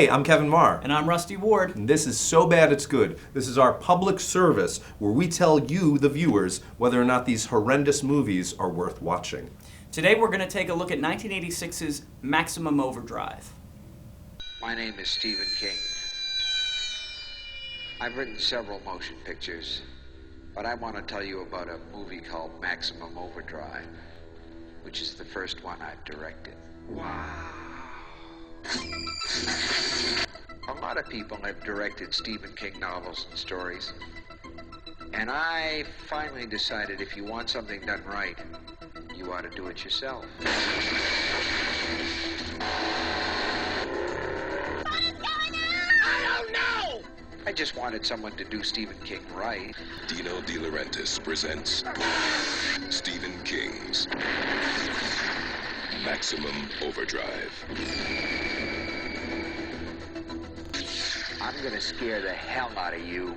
Hey, I'm Kevin Maher. And I'm Rusty Ward. And this is So Bad It's Good. This is our public service where we tell you, the viewers, whether or not these horrendous movies are worth watching. Today we're going to take a look at 1986's Maximum Overdrive. My name is Stephen King. I've written several motion pictures, but I want to tell you about a movie called Maximum Overdrive, which is the first one I've directed. Wow. A lot of people have directed Stephen King novels and stories, and I finally decided if you want something done right, you ought to do it yourself. I just wanted someone to do Stephen King right. Dino De Laurentiis presents Stephen King's Maximum Overdrive. I'm gonna scare the hell out of you.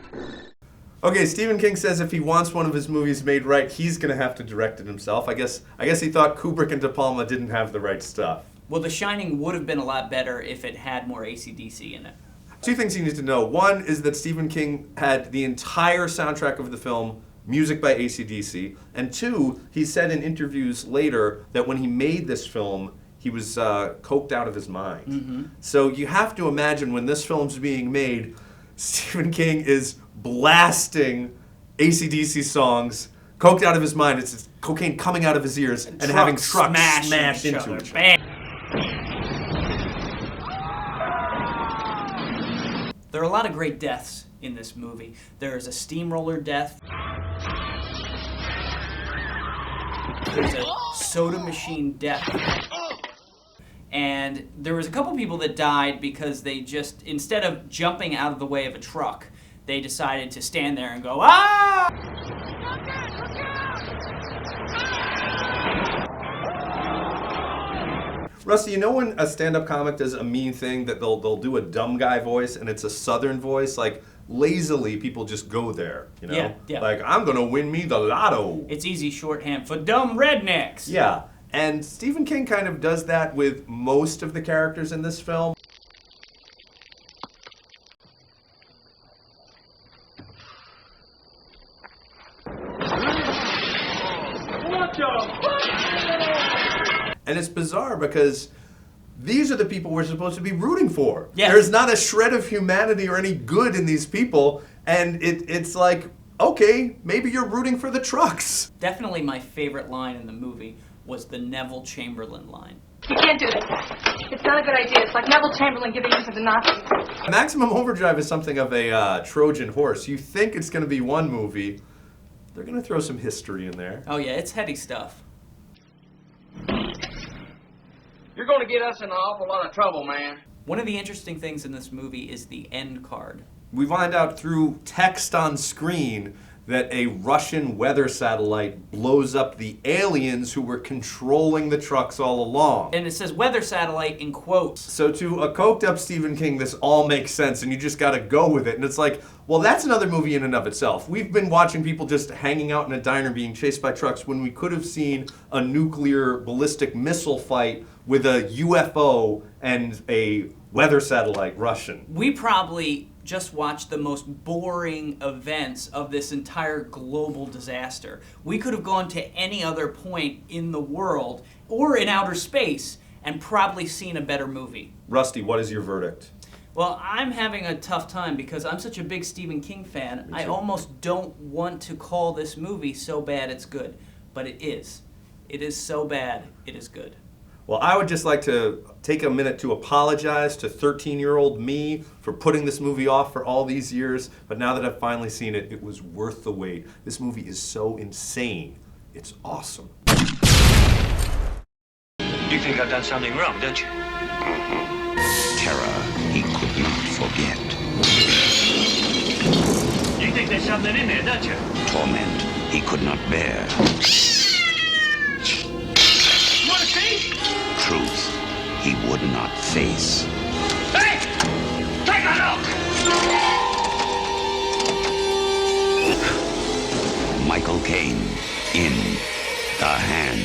Okay, Stephen King says if he wants one of his movies made right, he's gonna have to direct it himself. I guess he thought Kubrick and De Palma didn't have the right stuff. Well, The Shining would have been a lot better if it had more AC/DC in it. Two things you need to know. One is that Stephen King had the entire soundtrack of the film music by AC/DC. And two, he said in interviews later that when he made this film, he was coked out of his mind. Mm-hmm. So you have to imagine when this film's being made, Stephen King is blasting AC/DC songs, coked out of his mind. It's cocaine coming out of his ears and having trucks smashed into each other. Bam. There are a lot of great deaths in this movie. There is a steamroller death. There's a soda machine death. And there was a couple people that died because they just, instead of jumping out of the way of a truck, they decided to stand there and go, ah! Rusty, you know when a stand-up comic does a mean thing that they'll do a dumb guy voice and it's a southern voice? Like, lazily, people just go there, you know? Yeah. Like, I'm gonna win me the lotto. It's easy shorthand for dumb rednecks. Yeah, and Stephen King kind of does that with most of the characters in this film. And it's bizarre because these are the people we're supposed to be rooting for. Yes. There's not a shred of humanity or any good in these people, and it's like, okay, maybe you're rooting for the trucks. Definitely my favorite line in the movie was the Neville Chamberlain line. You can't do this. It's not a good idea. It's like Neville Chamberlain giving in to the Nazis. Maximum Overdrive is something of a Trojan horse. You think it's going to be one movie, they're going to throw some history in there. Oh yeah, it's heady stuff. You're going to get us in an awful lot of trouble, man. One of the interesting things in this movie is the end card. We find out through text on screen that a Russian weather satellite blows up the aliens who were controlling the trucks all along. And it says weather satellite in quotes. So to a coked up Stephen King, this all makes sense and you just gotta go with it. And it's like, well, that's another movie in and of itself. We've been watching people just hanging out in a diner being chased by trucks when we could have seen a nuclear ballistic missile fight with a UFO and a weather satellite Russian. We probably just watched the most boring events of this entire global disaster. We could have gone to any other point in the world or in outer space and probably seen a better movie. Rusty, what is your verdict? Well, I'm having a tough time because I'm such a big Stephen King fan. I almost don't want to call this movie So Bad It's Good, but it is. It is so bad, it is good. Well, I would just like to take a minute to apologize to 13-year-old me for putting this movie off for all these years, but now that I've finally seen it, it was worth the wait. This movie is so insane. It's awesome. You think I've done something wrong, don't you? Terror he could not forget. You think there's something in there, don't you? Torment he could not bear. You want to see? Truth he would not face. Hey! Take a look! Michael Caine in The Hand.